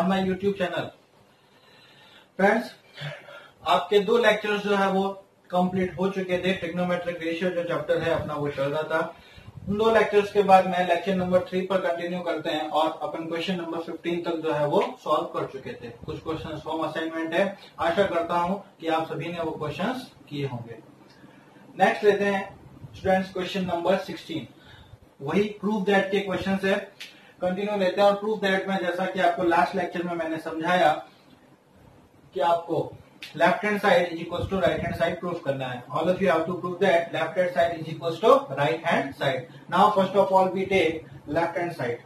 My YouTube channel. Friends, आपके 2 lectures जो है वो कंप्लीट हो चुके थे। ट्रिग्नोमेट्रिक रेशियो जो चैप्टर है अपना वो चल रहा था। उन 2 लेक्चर्स के बाद मैं लेक्चर नंबर 3 पर कंटिन्यू करते हैं और अपन क्वेश्चन नंबर 15 तक जो है वो सॉल्व कर चुके थे। कुछ क्वेश्चन होम असाइनमेंट है, आशा करता हूं कि आप सभी ने वो क्वेश्चन किए होंगे। नेक्स्ट लेते हैं स्टूडेंट्स क्वेश्चन नंबर 16। वही प्रूफ दैट के क्वेश्चन है, कंटिन्यू लेते हैं। और प्रूफ दैट में जैसा कि आपको लास्ट लेक्चर में मैंने समझाया कि आपको left hand side is equal to right hand side proof करना है। All of you have to prove that left hand side is equal to right hand side. Now first of all we take left hand side.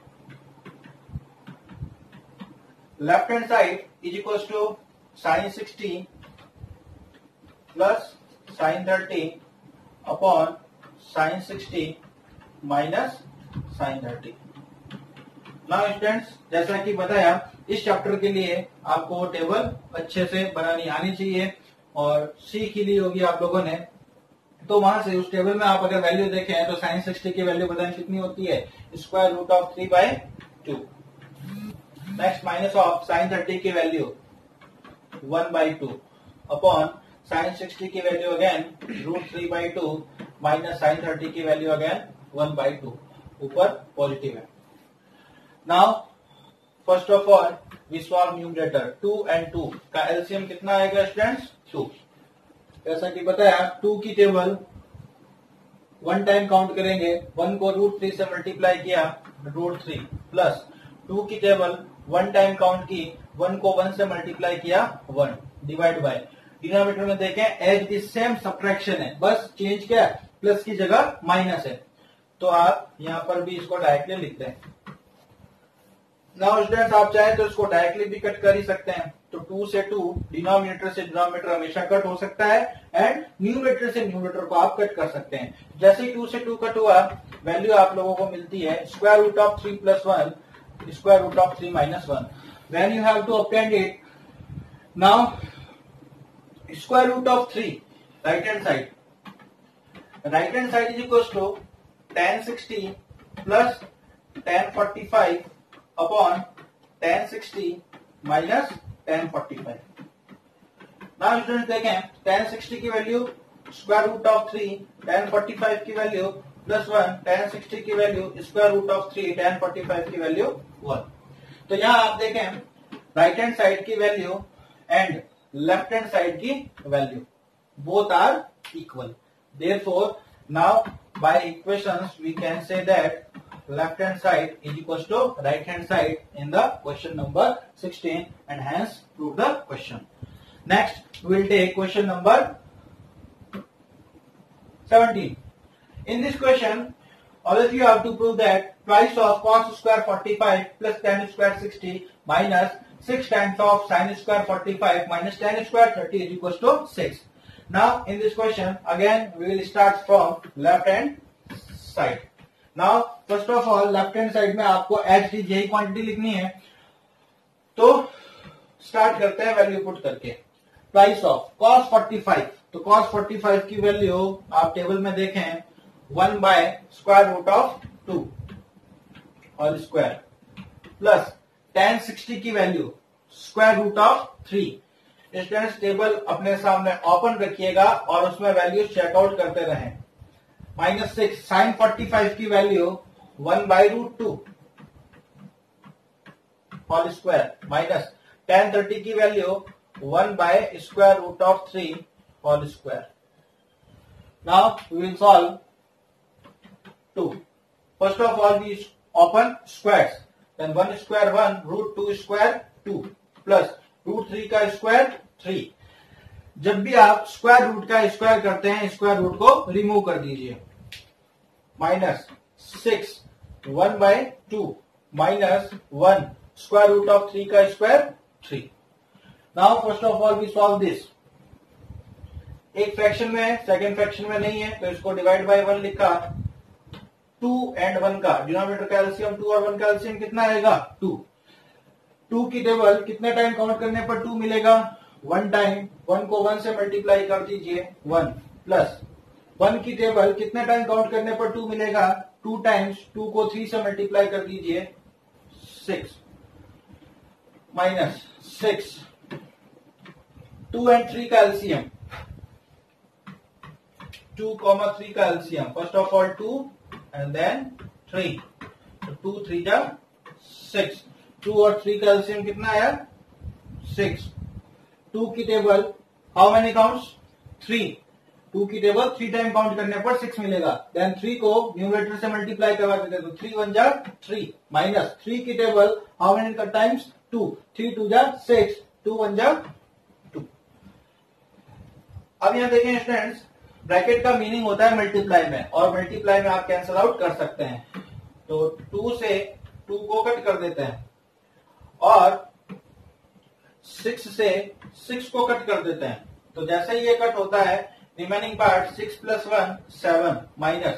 Left hand side is equal to sin 60 plus sin 30 upon sin 60 minus sin 30। Now students, जैसा कि बताया इस chapter के लिए आपको वो table अच्छे से बनानी आनी चाहिए और सीख ही ली होगी आप लोगों ने। तो वहां से उस टेबल में आप अगर वैल्यू देखें तो sin 60 की वैल्यू बताएं कितनी होती है, square root of 3/2। Next minus of sin 30 की वैल्यू 1/2 अपॉन sin 60 की value again root 3/2 minus sin 30 की वैल्यू अगेन 1/2। ऊपर पॉजिटिव है। Now first of all we solve numerator. 2 and 2 का एलसीएम कितना आएगा स्टूडेंट्स? 2। जैसा कि बताया 2 की टेबल 1 टाइम काउंट करेंगे, 1 को रूट 3 से मल्टीप्लाई किया रूट 3 प्लस 2 की टेबल 1 टाइम काउंट की, 1 को 1 से मल्टीप्लाई किया 1 डिवाइड बाय डिनोमिनेटर में देखें एज द सेम सब्ट्रैक्शन है, बस चेंज क्या है, प्लस की जगह माइनस है। तो आप यहां पर भी इसको डायरेक्टली लिखते हैं। नाउ स्टूडेंट्स, आप चाहे तो इसको डायरेक्टली भी कट कर ही सकते हैं। तो 2 से 2 डिनोमिनेटर से डिनोमिनेटर हमेशा कट हो सकता है एंड न्यूमरेटर से न्यूमरेटर को आप कट कर सकते हैं। जैसे ही 2 से 2 कट हुआ, वैल्यू आप लोगों को मिलती है square root of 3 plus 1 square root of 3 minus 1। When you have to append it, now square root of 3 right hand side, right hand side is equal to tan 60 plus tan 45 upon tan 60 minus tan 45। Now student देखें tan 60 की value square root of 3, tan 45 की value plus 1, tan 60 की value square root of 3, tan 45 की value 1। तो यहां आप देखें right hand side की value and left hand side की value both are equal. Therefore now by equations we can say that left hand side is equals to right hand side in the question number 16 and hence prove the question. Next we will take question number 17. In this question all of you have to prove that twice of cos square 45 plus tan square 60 minus 6 times of sin square 45 minus tan square 30 is equals to 6. Now in this question again we will start from left hand side. Now first of all left hand side में आपको H D यही quantity लिखनी है। तो start करते हैं value put करके। Price of cos 45, तो cos 45 की वैल्यू आप टेबल में देखें 1 बाय स्क्वायर रूट ऑफ 2 और स्क्वायर प्लस tan 60 की value square root of 3। Students table अपने सामने ओपन रखिएगा और उसमें वैल्यू चेकआउट करते रहें। माइनस 6 साइन 45 की value 1 by root 2 whole square minus tan 30 की value 1 by square root of 3 whole square. Now we will solve 2। First of all we open squares, then 1 square 1 root 2 square 2 plus root 3 का square 3। जब भी आप square root का square करते हैं square root को remove कर दीजिए। Minus 6 1 by 2 minus 1 square root of 3 का square 3। Now first of all we solve this. एक फ्रैक्शन में है, सेकेंड फ्रैक्शन में नहीं है, तो इसको डिवाइड बाय 1 लिखा। 2 and 1 का डिनोमिनेटर का एलसीएम 2 और 1 का एलसीएम कितना आएगा 2। 2 की टेबल कितने टाइम काउंट करने पर 2 मिलेगा 1 टाइम, 1 को 1 से मल्टीप्लाई कर दीजिए 1 प्लस 1 की टेबल कितने टाइम काउंट करने पर 2 मिलेगा 2 टाइम्स, 2 को 3 से मल्टीप्लाई कर दीजिए 6 माइनस 6, 2 and 3 का एलसीएम, 2, 3 का LCM, first of all 2 and then 3, तो 2 3 जा 6, 2 और 3 का एलसीएम कितना आया 6, 2 की टेबल हाउ मेनी काउंट्स 3, 2 की टेबल 3 टाइम काउंट करने पर 6 मिलेगा, देन 3 को न्यूमरेटर से मल्टीप्लाई करवा देते हैं तो 3 1 जा 3, माइनस 3 की टेबल हाउ मेनी टाइम्स 2, 3 2 जा 6, 2 1 जा 2। अब यहां देखें स्टूडेंट्स, ब्रैकेट का मीनिंग होता है मल्टीप्लाई में, और मल्टीप्लाई में आप कैंसिल आउट कर सकते हैं, तो 2 से 2 को कट कर देते हैं और 6 से 6 को कट कर देते हैं, तो जैसे ही ये कट होता है रिमेनिंग पार्ट 6 + 1 7, माइनस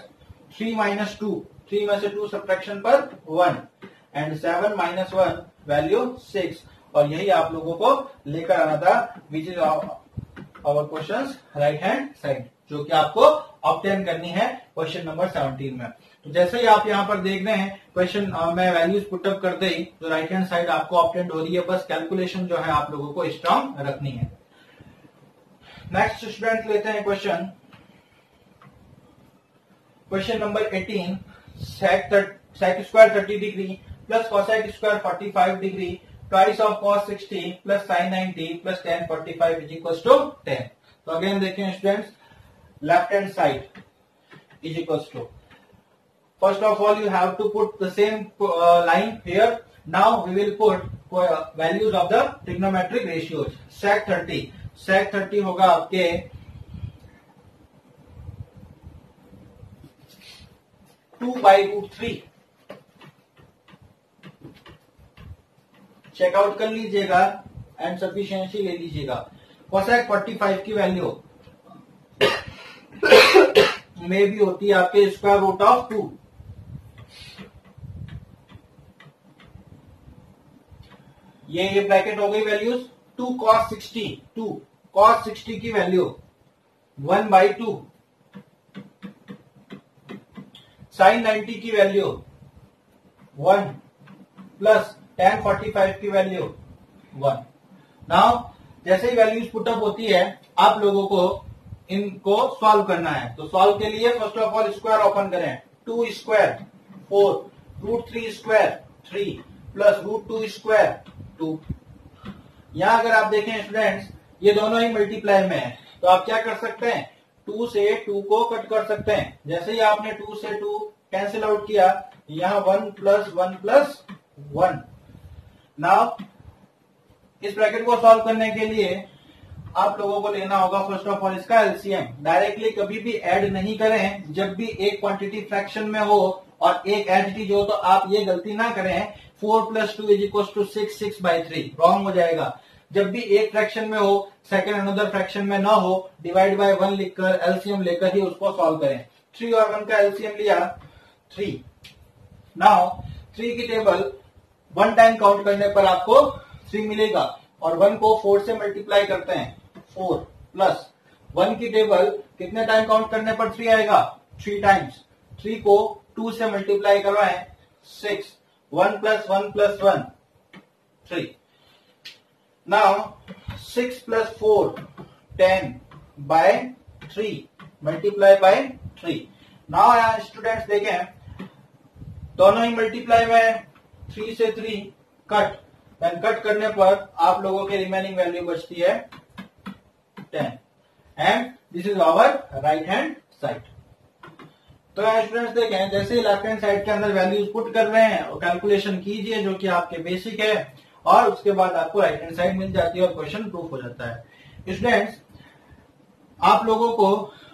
3 - 2, 3 में से 2 सब्ट्रैक्शन पर 1 एंड 7 - 1 वैल्यू 6, और यही आप लोगों को लेकर आना था which is our questions right hand side, जो कि आपको ऑब्टेन करनी है क्वेश्चन नंबर 17 में। तो जैसे ही आप यहाँ पर देख रहे हैं क्वेश्चन में वैल्यूज पुटअप करते ही तो राइट हैंड साइड आपको ऑब्टेन हो रही है, बस कैलकुलेशन जो है आप लोगों को स्ट्रांग रखनी है। नेक्स्ट स्टूडेंट लेते हैं question number 18, sec square 30 degree plus cosec square 45 degree twice of cos 60 plus sin 90 plus tan 45 is equal to 10। तो अगेन देखें students, left hand side is equal to, first of all you have to put the same line here. Now we will put values of the trigonometric ratios. sec 30 होगा आपके 2/√3, checkout कर लीजिएगा and sufficiency ले लीजिएगा। cosec 45 की value में भी होती है आपके स्क्वायर रूट ऑफ 2, ये ब्रैकेट हो गई वैल्यूज। 2 cos 60 की वैल्यू 1/2, sin 90 की वैल्यू 1 प्लस tan 45 की वैल्यू 1। नाउ जैसे ही वैल्यूज पुटअप होती है आप लोगों को इनको सॉल्व करना है, तो सॉल्व के लिए first of all square open करें, 2 स्क्वायर 4, √3 स्क्वायर 3 प्लस √2 स्क्वायर 2। यहां अगर आप देखें स्टूडेंट्स ये दोनों ही मल्टीप्लाई में है, तो आप क्या कर सकते हैं 2 से 2 को कट कर सकते हैं। जैसे ही आपने 2 से 2 कैंसिल आउट किया, यहां 1 + 1 + 1। नाउ इस ब्रैकेट को सॉल्व करने के लिए आप लोगों को लेना होगा फर्स्ट ऑफ ऑल इसका एलसीएम। डायरेक्टली कभी भी ऐड नहीं करें, जब भी एक क्वांटिटी फ्रैक्शन में हो और एक एंटिटी जो हो, तो आप ये गलती ना करें 4 + 2 = 6, 6/3 रॉन्ग हो जाएगा। जब भी एक फ्रैक्शन में हो, सेकंड अनदर फ्रैक्शन में ना हो, डिवाइड बाय 1 लिखकर एलसीएम लेकर ही उसको सॉल्व करें। 3 और 1 का एलसीएम लिया 3। नाउ 3 की टेबल 1 टाइम काउंट करने पर आपको 3 मिलेगा, और 1 को 4 से मल्टीप्लाई करते हैं 4 प्लस 1 की टेबल कितने टाइम काउंट करने पर 3 आएगा 3 टाइम्स। 3 को 2 से मल्टीप्लाई करवाएं 6, 1 + 1 + 1 3। Now 6 + 4 10/3 multiply by 3। नाउ यहां स्टूडेंट्स देखें दोनों ही मल्टीप्लाई में 3 से 3 कट, कट करने पर आप लोगों के रिमेनिंग वैल्यू बचती है 10 and this is our right hand side. तो स्टूडेंट्स देखें जैसे लेफ्ट हैंड साइड के अंदर वैल्यूज पुट कर रहे हैं और कैलकुलेशन कीजिए जो कि आपके बेसिक है, और उसके बाद आपको राइट हैंड साइड मिल जाती है और क्वेश्चन प्रूफ हो जाता है। स्टूडेंट्स आप लोगों को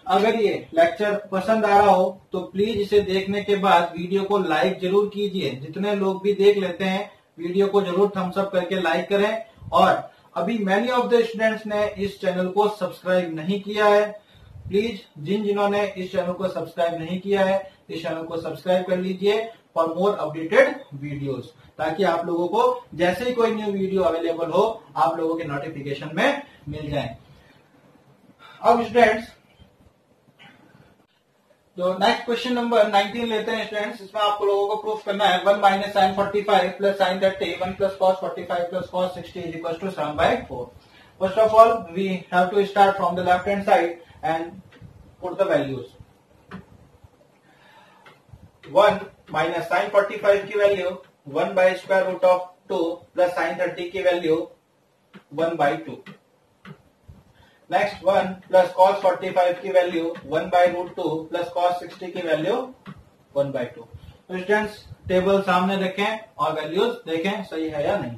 अगर ये लेक्चर पसंद आ रहा हो तो प्लीज इसे देखने के बाद वीडियो को लाइक जरूर कीजिए। जितने लोग भी देख लेते हैं वीडियो को जरूर थम्स अप करके लाइक करें, और अभी मैनी ऑफ द स्टूडेंट्स ने इस चैनल को सब्सक्राइब नहीं किया है, प्लीज जिन्होंने इस चैनल को सब्सक्राइब नहीं किया है इस चैनल को सब्सक्राइब कर लीजिए फॉर मोर अपडेटेड वीडियोस, ताकि आप लोगों को जैसे ही कोई न्यू वीडियो अवेलेबल हो आप लोगों के नोटिफिकेशन में मिल जाए। अब स्टूडेंट्स तो नेक्स्ट क्वेश्चन नंबर 19 लेते हैं स्टूडेंट्स। इसमें आप लोगों को प्रूफ करना है 1 minus sine 45 plus sine 30 1 plus cos 45 plus cos 60 is equal to 7/4। First of all we have to start from the left hand side and put the values. 1 minus sine 45 की value 1 by square root of 2 plus sine 30 की value 1/2। Next 1 plus cos 45 की value 1 by root 2 plus cos 60 की value 1/2। तो students table सामने देखें और values देखें सही है या नहीं।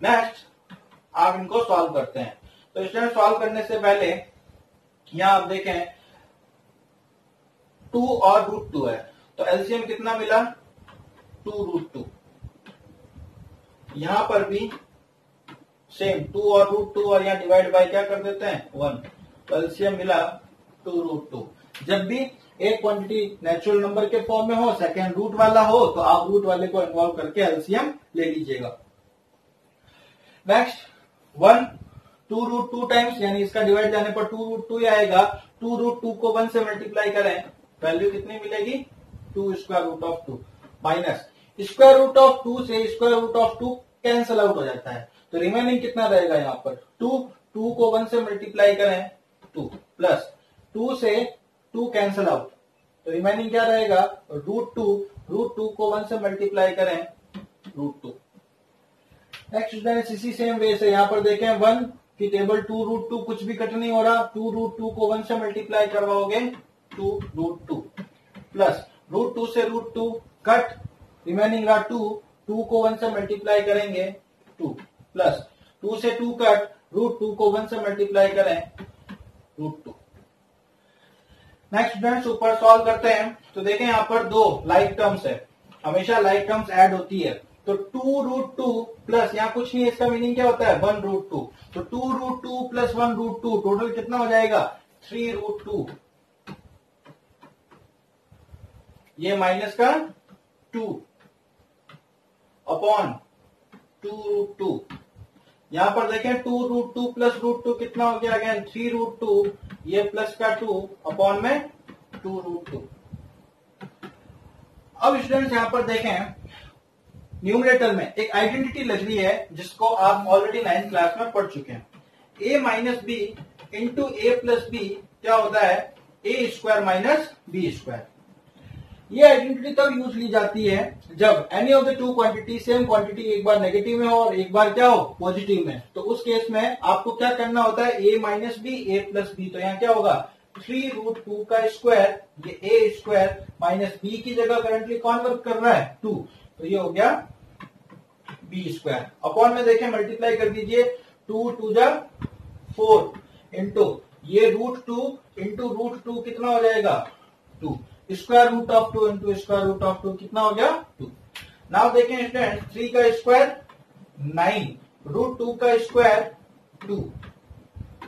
नेक्स्ट आप इनको सॉल्व करते हैं। तो स्टूडेंट सॉल्व करने से पहले यहां आप देखें 2 और रूट 2 है, तो एलसीएम कितना मिला 2 रूट 2। यहां पर भी सेम 2 और रूट 2 और यहाँ डिवाइड बाय क्या कर देते हैं 1, तो एलसीएम मिला 2 रूट 2। जब भी एक क्वांटिटी नेचुरल नंबर के फॉर्म में हो, सेकेंड रूट वाला हो, तो आप रूट वाले को इन्वॉल्व करके एलसीएम ले लीजिएगा। नेक्स्ट 1 2 रूट 2 टाइम्स, यानी इसका डिवाइड जाने पर 2 रूट 2 आएगा। 2 रूट 2 को 1 से मल्टीप्लाई करें, वैल्यू कितनी मिलेगी 2 square root of 2 minus square root of 2 से स्क्वायर रूट ऑफ 2 कैंसिल आउट हो जाता है, तो रिमेनिंग कितना रहेगा यहाँ पर 2 को 1 से मल्टीप्लाई करें 2 प्लस 2 से 2 कैंसिल आउट, तो रिमेनिंग क्या रहेगा रूट 2 को 1 से मल्टीप्लाई करें रूट 2। नेक्स्ट स्टूडेंट्स इसी सेम वे से यहाँ पर देखें 1 की टेबल 2 रूट 2 कुछ भी कट नहीं हो रहा, 2 रूट 2 को 1 से मल्टीप्लाई करवाओगे 2 रूट 2 प्लस रूट 2 से रूट 2 कट, रिमेनिंग रहा 2 को 1 से मल्टीप्लाई करेंगे 2 प्लस 2 से 2 कट, रूट 2 को 1 से मल्टीप्लाई करें रूट 2। नेक्स्ट स्टूडेंट्स ऊपर सॉल्व करते हैं। तो देखें यहाँ पर दो लाइक टर्म्स है, हमेशा लाइक टर्म्स ऐड होती है। तो 2 रूट 2 प्लस यहाँ कुछ नहीं है, इसका मीनिंग क्या होता है 1 रूट 2, तो 2 रूट 2 प्लस 1 रूट 2 टोटल कितना हो जाएगा 3 रूट 2, ये माइनस का 2 अपॉन 2 रूट 2। यहां पर देखें 2 रूट 2 प्लस रूट 2 कितना हो गया अगेन 3 रूट 2, ये प्लस का 2 अपॉन में 2 रूट 2। अब स्टूडेंट्स यहां पर देखें न्यूमरेटर में एक आइडेंटिटी लग रही है जिसको आप ऑलरेडी 9th क्लास में पढ़ चुके हैं। a minus B into A plus B क्या होता है A square minus B square. ये आइडेंटिटी तब यूज ली जाती है जब any of the two quantity same quantity एक बार नेगेटिव में हो और एक बार क्या हो पॉजिटिव में। तो उस केस में आपको क्या करना होता है a minus B A plus B, तो यहाँ क्या होगा 3 रूट 2 का स्क्वायर, ये ए स्क्वायर माइनस बी की जगह करंटली कौन वर्क कर रहा है 2, तो ये हो गया बी स्क्वायर अपॉन में देखें मल्टीप्लाई कर दीजिए 2 2 जा 4 इंटू ये रूट 2 इंटू रूट 2 कितना हो जाएगा 2, square root of 2 into square root of 2 कितना हो गया 2। नाउ देखें स्टूडेंट 3 का स्क्वायर 9 रूट 2 का स्क्वायर 2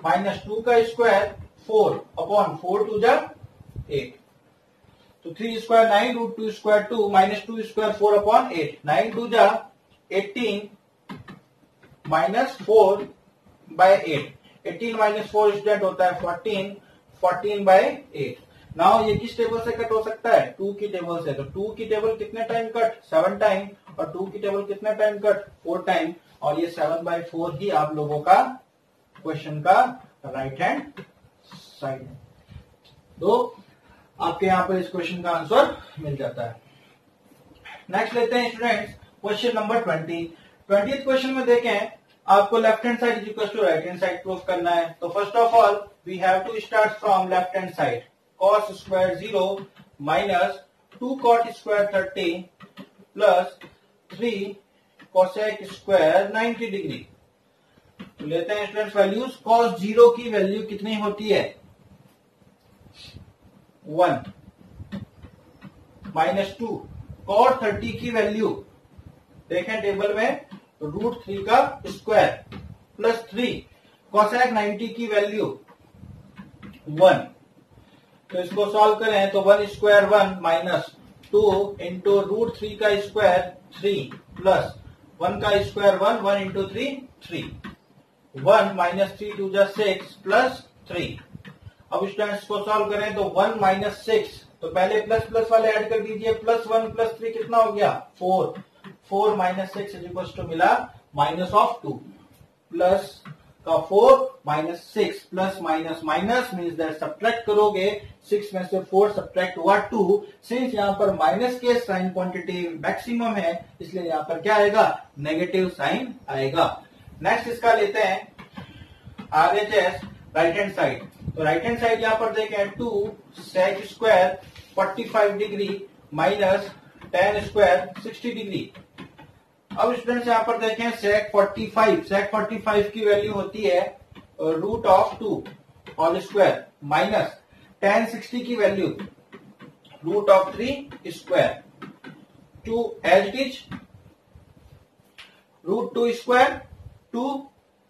माइनस 2 का स्क्वायर 4 अपॉन 4 2 जा 8, तो 3 square 9 root 2 square 2 minus 2 square 4 upon 8, 9 2 जा 18 माइनस 4 बाय 8, 18 माइनस 4 स्टूडेंट होता है 14, 14 बाय 8। नाउ ये किस टेबल से कट हो सकता है 2 की टेबल से, तो 2 की टेबल कितने टाइम कट 7 टाइम और 2 की टेबल कितने टाइम कट 4 टाइम, और ये 7/4 ही आप लोगों का क्वेश्चन का राइट हैंड साइड है। तो आपके यहां पर इस क्वेश्चन का आंसर मिल जाता है। नेक्स्ट लेते हैं स्टूडेंट्स क्वेश्चन नंबर 20 क्वेश्चन में देखें आपको left hand side is equal to right hand side proof करना है। तो first of all we have to start from left hand side, cos square 0 minus 2 cot square 30 plus 3 cosec square 90 degree. तो लेते हैं students values. cos 0 की value कितनी होती है 1 माइनस 2, cot 30 की वैल्यू देखें टेबल में रूट 3 का स्क्वायर प्लस 3 cosec 90 की वैल्यू 1, तो इसको सॉल्व करें तो 1 स्क्वायर 1 माइनस 2 इंटू रूट 3 का स्क्वायर 3 प्लस 1 का स्क्वायर 1, 1 इंटू 3 3, 1 माइनस 3 2 जा 6 प्लस 3। अब स्टूडेंट्स को सॉल्व करें तो 1 माइनस 6 तो पहले प्लस प्लस वाले ऐड कर दीजिए, +1 +3 कितना हो गया 4, 4 - 6 इज इक्वल टू मिला -2, प्लस का 4 -6 plus minus minus means that subtract करोगे 6 में से 4 सब्ट्रैक्ट हुआ 2, सिंस यहाँ पर माइनस के साइन क्वांटिटी मैक्सिमम है इसलिए यहाँ पर क्या आएगा नेगेटिव साइन आएगा। नेक्स्ट इसका लेते हैं RHS राइट हैंड साइड। तो राइट हैंड साइड यहाँ पर देखें 2 sec square 45 degree minus tan square 60 degree. अब स्टूडेंट्स यहाँ पर देखें sec 45 की वैल्यू होती है √2 होल स्क्वायर माइनस tan 60 की value √3 square, 2 as it is √2 square 2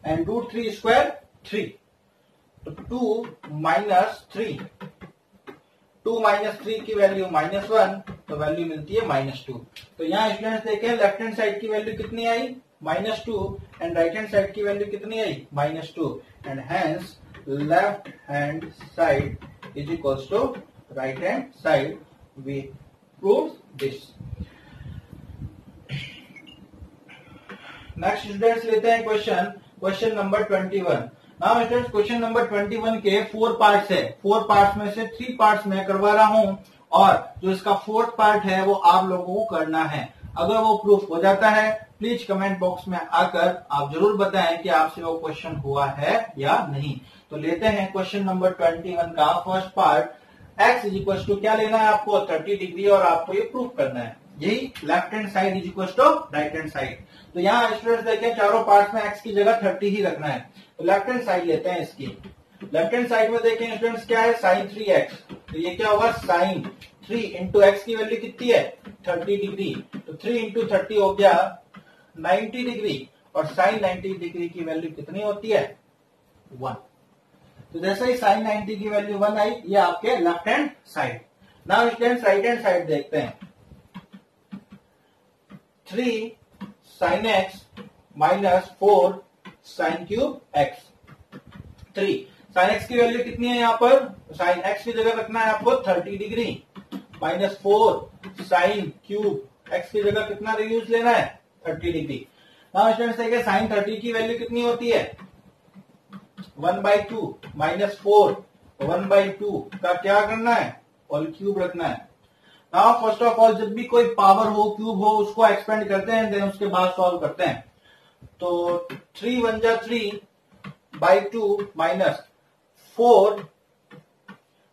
and √3 square 3, तो 2 - 3, 2 - 3 की वैल्यू -1 तो वैल्यू मिलती है -2। तो यहाँ स्टूडेंट्स देखें लेफ्ट हैंड साइड की वैल्यू कितनी आई -2 एंड राइट हैंड साइड की वैल्यू कितनी आई -2 and hence left hand side is equals to right hand side, we prove this. Next students लेते हैं question number 21। Now students question number 21 के 4 parts है, 4 पार्ट्स में से 3 पार्ट्स मैं करवा रहा हूं और जो इसका 4th पार्ट है वो आप लोगों को करना है। अगर वो प्रूफ हो जाता है प्लीज कमेंट बॉक्स में आकर आप जरूर बताएं कि आपसे वो क्वेश्चन हुआ है या नहीं। तो लेते हैं क्वेश्चन नंबर 21 का first part, x is equal to क्या लेना है आपको 30 डिग्री और आपको ये प्रूफ करना है, यही left hand side is equal to right hand side. तो यहाँ स्टूडेंट्स देखें चारों पार्ट्स में x की जगह 30 ही रखना है, तो लेफ्ट हैंड साइड लेते हैं इसकी। लेफ्ट हैंड साइड में देखें स्टूडेंट्स क्या है sin 3x, तो ये क्या होगा sin 3 इंटू एक्स की वैल्यू कितनी है 30 डिग्री, तो 3 इंटू 30 हो गया 90 डिग्री और sin 90 डिग्री की वैल्यू कितनी होती है 1। तो जैसे ही sin 90 की वैल्यू 1 आई ये आपके left hand side. Now students right hand side देखते हैं, 3 sin x minus 4 sin cube x, 3 sin x की वैल्यू कितनी है यहाँ पर sin x की जगह रखना है आपको 30 degree minus 4 sin cube x की जगह कितना रिड्यूस लेना है 30 डिग्री। नाउ स्टूडेंट्स देखिए sin 30 की वैल्यू कितनी होती है 1/2 माइनस 4 1/2 का क्या करना है होल क्यूब रखना है। नाउ फर्स्ट ऑफ ऑल जब भी कोई पावर हो क्यूब हो उसको एक्सपेंड करते हैं देन उसके बाद सॉल्व करते हैं। तो 3 1 जा 3/2 माइनस 4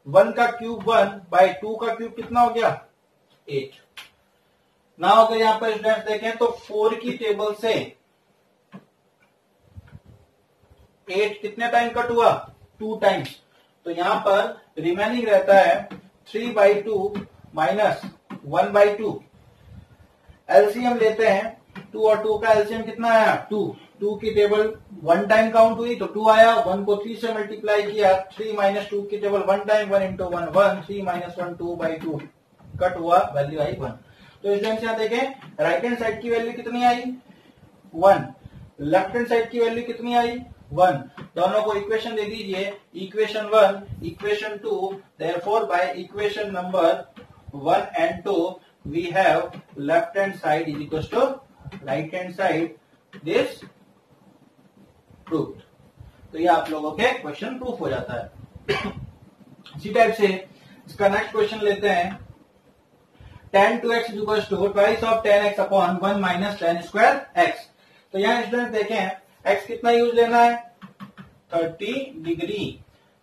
1 का क्यूब 1/2 का क्यूब कितना हो गया 8। नाउ अगर यहां पर स्टूडेंट्स देखें तो 4 की टेबल से 8 कितने टाइम कट हुआ 2 टाइम्स, तो यहां पर रिमेनिंग रहता है 3/2 माइनस 1/2। एलसीएम लेते हैं 2 और 2 का एलसीएम कितना आया 2 की टेबल 1 टाइम काउंट हुई तो 2 आया, 1 को 3 से मल्टीप्लाई किया 3 - 2 की टेबल 1 टाइम 1 इंटू 1 1 3 - 1 2/2 कट हुआ वैल्यू आई 1। तो स्टूडेंट्स यहां देखें राइट हैंड साइड की वैल्यू कितनी आई 1, लेफ्ट हैंड साइड की वैल्यू कितनी आई 1। दोनों को इक्वेशन दे दीजिए equation 1 equation 2, therefore by equation number 1 and 2 we have left hand side is equals to right hand side, this proved। तो ये आप लोगों के क्वेश्चन प्रूफ हो जाता है। इसी टाइप से इसका नेक्स्ट क्वेश्चन लेते हैं tan 2x is equals to twice of tan x upon 1 minus tan square x। तो यहाँ स्टूडेंट देखें x कितना यूज लेना है 30 डिग्री,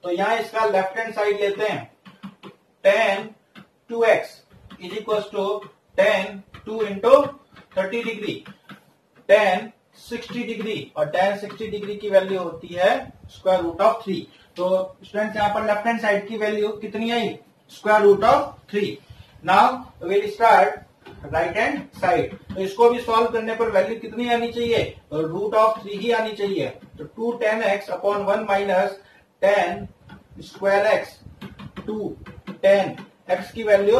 तो यहाँ इसका लेफ्ट हैंड साइड लेते हैं tan 2x is equals to tan 2 into 30 degree tan 60 degree और tan 60 डिग्री की वैल्यू होती है स्क्वायर रूट ऑफ 3। तो स्टूडेंट्स यहाँ पर लेफ्ट हैंड साइड की वैल्यू कितनी आई square root of 3। Now will start right hand side, तो इसको भी सॉल्व करने पर वैल्यू कितनी आनी चाहिए रूट ऑफ 3 ही आनी चाहिए। तो 2 tan x upon 1 minus tan square x, 2 tan x की वैल्यू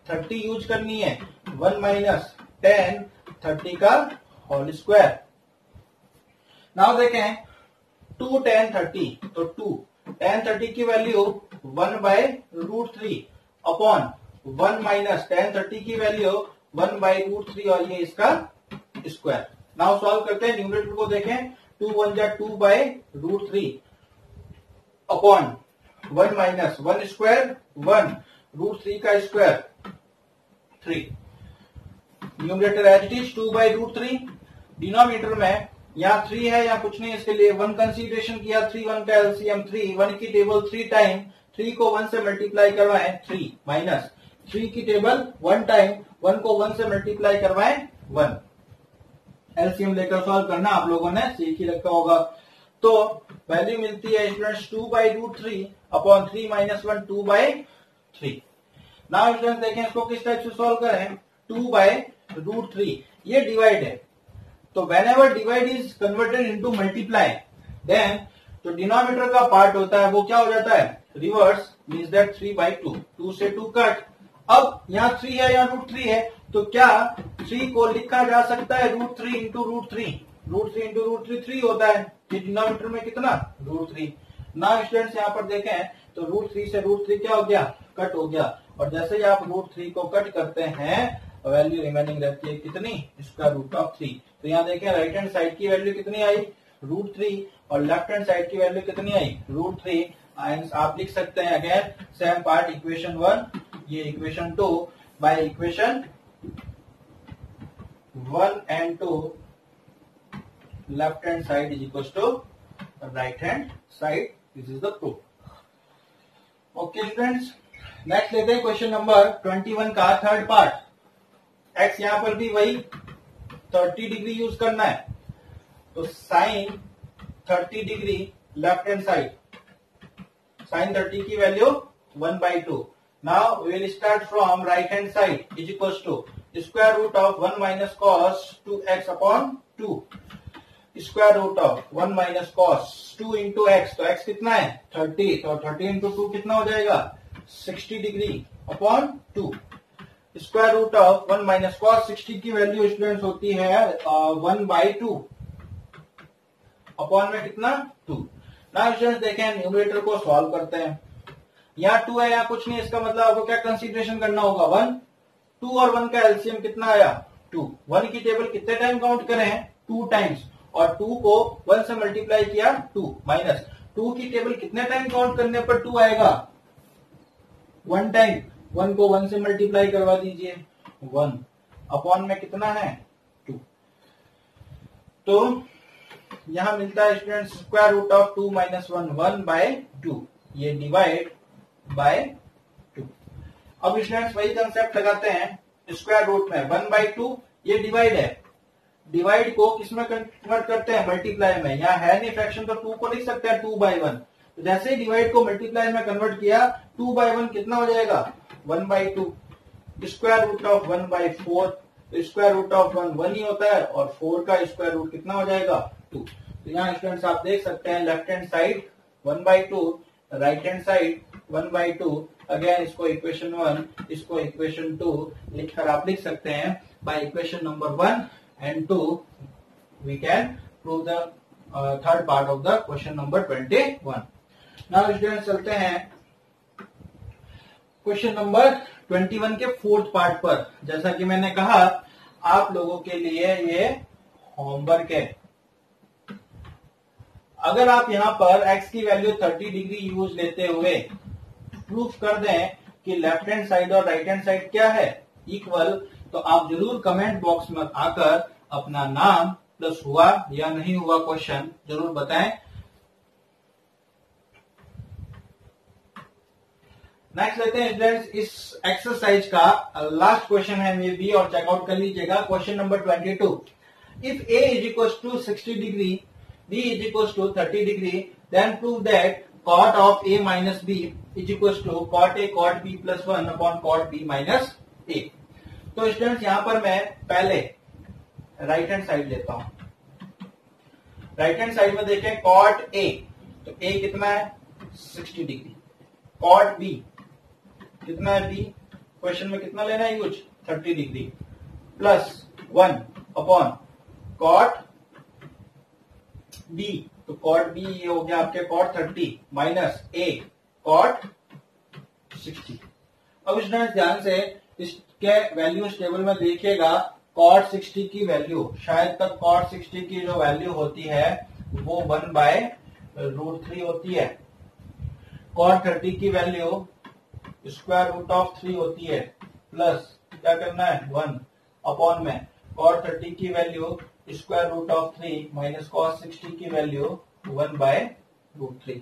30 यूज करनी है 1 माइनस tan 30 का होल स्क्वायर। नाउ देखें 2 tan 30, तो 2 tan 30 की वैल्यू 1/√3 अपॉन 1 माइनस tan 30 की वैल्यू 1/√3 और ये इसका स्क्वायर। नाउ सॉल्व करते हैं। न्यूमरेटर को देखें, 2 1 जा 2/√3 अपॉन 1 माइनस 1 स्क्वायर 1√3 का square 3। Numerator as it is 2/√3। Denominator में यहाँ 3 है, यहाँ कुछ नहीं, इसके लिए 1 कंसीडरेशन किया। 3 1 का एलसीएम 3, 1 की टेबल 3 टाइम, 3 को 1 से मल्टीप्लाई करवाएं 3 माइनस 3 की टेबल 1 टाइम, 1 को 1 से मल्टीप्लाई करवाएं 1। एलसीएम लेकर सॉल्व करना आप लोगों ने सीख ही रखा होगा। तो वैल्यू मिलती है students 2/√3 upon 3 minus 1 2/3। Now students देखें इसको किस टाइप से सॉल्व करें। 2/√3 ये डिवाइड है, तो whenever divide is converted into multiply, then जो डिनोमिनेटर का पार्ट होता है वो क्या हो जाता है, रिवर्स, मीन्स दैट 3/2, 2 से 2 कट। अब यहाँ 3 है, यहाँ √3 है, तो क्या 3 को लिखा जा सकता है √3 इंटू √3, √3 इंटू √3 3 होता है, ये डिनोमिनेटर में कितना √3। नाउ स्टूडेंट्स यहाँ पर देखें तो √3 से √3 क्या हो गया, कट हो गया, और जैसे ही आप √3 को कट करते हैं वैल्यू रिमेनिंग रहती है कितनी, √3। तो यहाँ देखें राइट हैंड साइड की वैल्यू कितनी आई, √3, और लेफ्ट हैंड साइड की वैल्यू कितनी आई, √3। आप लिख सकते हैं अगेन सेम पार्ट इक्वेशन 1, ये equation 2 by equation 1 and 2 left hand side is equal to right hand side, this is the proof. Okay students, next लेते हैं क्वेश्चन नंबर 21 का थर्ड पार्ट। एक्स यहां पर भी वही 30 डिग्री यूज करना है, तो sine 30 degree left hand side, sine 30 की value 1/2। Now we will start from right hand side is equal to square root of 1 minus cos 2x upon 2, square root of 1 minus cos 2 into x, तो x कितना है 30, तो 30 into 2 कितना हो जाएगा 60 degree upon 2, square root of 1 minus cos 60 की value students होती है 1/2 अपॉन में कितना 2। नाउ स्टूडेंट्स देखें न्यूमरेटर को सॉल्व करते हैं। यहाँ 2 है, यहाँ कुछ नहीं, इसका मतलब आपको क्या कंसीडरेशन करना होगा 1, 2 और 1 का एलसीएम कितना आया 2। 1 की टेबल कितने टाइम काउंट करें 2 टाइम्स, और 2 को 1 से मल्टीप्लाई किया 2 माइनस 2 की टेबल कितने टाइम काउंट करने पर 2 आएगा 1 टाइम, 1 को 1 से मल्टीप्लाई करवा दीजिए 1 अपॉन में कितना है 2। तो यहां मिलता है student square root of 2 minus 1 1/2, ये डिवाइड बाय 2। अब स्टूडेंट्स वही कंसेप्ट लगाते हैं, स्क्वायर रूट में 1/2, ये डिवाइड है, डिवाइड को किसमें कन्वर्ट करते हैं मल्टीप्लाई में। यहाँ है नहीं फ्रैक्शन, तो 2 को लिख सकते हैं 2/1। तो जैसे ही डिवाइड को मल्टीप्लाई में कन्वर्ट किया 2/1 कितना हो जाएगा 1/2, स्क्वायर रूट ऑफ 1/4, तो स्क्वायर रूट ऑफ 1 ही होता है, और 4 का स्क्वायर रूट कितना हो जाएगा 2। तो यहाँ स्टूडेंट्स आप देख सकते हैं left hand side 1/2, right hand side 1/2। Again इसको इक्वेशन 1, इसको इक्वेशन 2 लिखकर आप लिख सकते हैं by equation number 1 and 2 we can prove the third part of the question number 21। Now students चलते हैं क्वेश्चन नंबर 21 के फोर्थ पार्ट पर। जैसा कि मैंने कहा आप लोगों के लिए ये होमवर्क है। अगर आप यहां पर x की वैल्यू 30 डिग्री यूज लेते हुए प्रूफ कर दें कि लेफ्ट हैंड साइड और राइट हैंड साइड क्या है इक्वल, तो आप जरूर कमेंट बॉक्स में आकर अपना नाम प्लस हुआ या नहीं हुआ क्वेश्चन जरूर बताएं। नेक्स्ट लेते हैं स्टूडेंट्स इस एक्सरसाइज का लास्ट क्वेश्चन है मे बी, और चेकआउट कर लीजिएगा। Question number 22, if a is equal to 60 degree, b is equal to 30 degree, then prove that cot of a minus b is equal to cot a cot b plus 1 upon cot b minus a। तो students यहां पर मैं पहले right hand side लेता हूं। Right hand side में देखें cot a, तो a कितना है 60 डिग्री, cot b कितना है b, क्वेश्चन में कितना लेना है use 30 degree, plus 1 upon cot b, तो cot b ये हो गया आपके cot 30 माइनस a cot 60। अब स्टूडेंट्स ध्यान से इसके वैल्यूज टेबल में देखिएगा, cot 60 की वैल्यू, शायद तक cot 60 की जो वैल्यू होती है वो 1/√3 होती है। cot 30 की वैल्यू √3 होती है, प्लस क्या करना है 1 अपॉन में cot 30 की वैल्यू √3 माइनस cos 60 की वैल्यू 1/√3।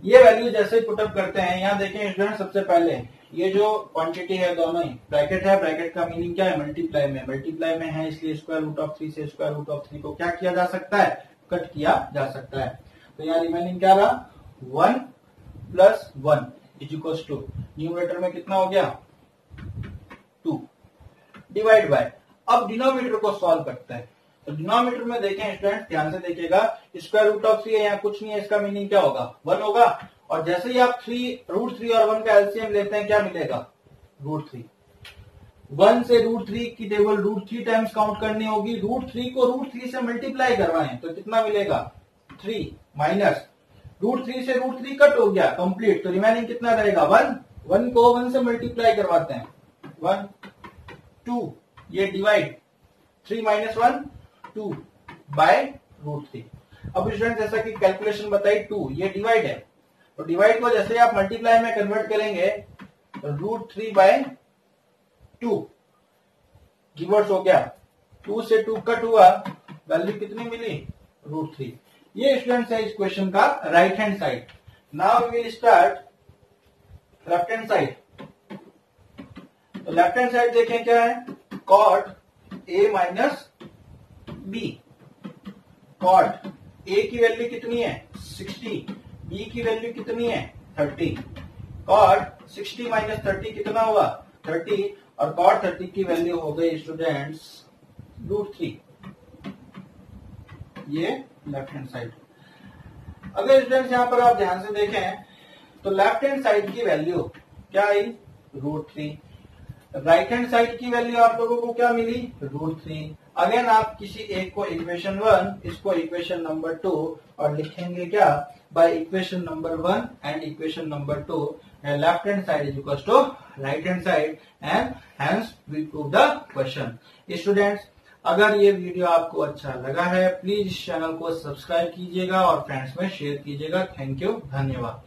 ये वैल्यू जैसे पुटअप करते हैं, यहाँ देखें स्टूडेंट, सबसे पहले ये जो क्वांटिटी है दोनों ही ब्रैकेट है, ब्रैकेट का मीनिंग क्या है, मल्टीप्लाई में है, इसलिए √3 से √3 को क्या किया जा सकता है, कट किया जा सकता है। तो यहाँ रिमेनिंग क्या रहा, 1 + 1 = न्यूमरेटर में कितना हो गया 2 डिवाइड बाय। अब डिनोमिनेटर को सॉल्व करते हैं। तो डिनोमिनेटर में देखें स्टूडेंट, ध्यान से देखिएगा, √3 है, यहाँ कुछ नहीं है, इसका मीनिंग क्या होगा 1 होगा। और जैसे ही आप √3 और 1 का एलसीएम लेते हैं, क्या मिलेगा √3। 1 से √3 की टेबल √3 टाइम्स काउंट करनी होगी, √3 को √3 से मल्टीप्लाई करवाएं तो कितना मिलेगा 3 माइनस √3 से √3 कट हो गया कंप्लीट, तो रिमेनिंग कितना रहेगा 1। 1 को 1 से मल्टीप्लाई करवाते हैं, 1 2, ये डिवाइड 3 - 1 2 बाय √3। अब स्टूडेंट जैसा कि कैलकुलेशन बताई 2, ये डिवाइड है, तो डिवाइड को जैसे आप मल्टीप्लाई में कन्वर्ट करेंगे √3/2 रिवर्स हो गया, 2 से 2 कट हुआ, वैल्यू कितनी मिली √3। ये स्टूडेंट्स है इस क्वेश्चन का right hand side. Now we will start left hand side. तो लेफ्ट हैंड साइड देखें क्या है, cot A - B। cot A की वैल्यू कितनी है 60, B की वैल्यू कितनी है 30। cot 60 - 30 कितना हुआ 30, और cot 30 की वैल्यू हो गई स्टूडेंट्स √3। ये लेफ्ट हैंड साइड। अगर स्टूडेंट्स यहां पर आप ध्यान से देखें तो लेफ्ट हैंड साइड की वैल्यू क्या आई √3, राइट हैंड साइड की वैल्यू आप लोगों को क्या मिली √3। अगेन आप किसी एक को इक्वेशन 1, इसको इक्वेशन नंबर 2, और लिखेंगे क्या by equation number 1 and equation number 2, left hand side is equal to right hand side, and hence we prove the question. Students, अगर ये वीडियो आपको अच्छा लगा है, प्लीज इस चैनल को सब्सक्राइब कीजिएगा और फ्रेंड्स में शेयर कीजिएगा। थैंक यू, धन्यवाद।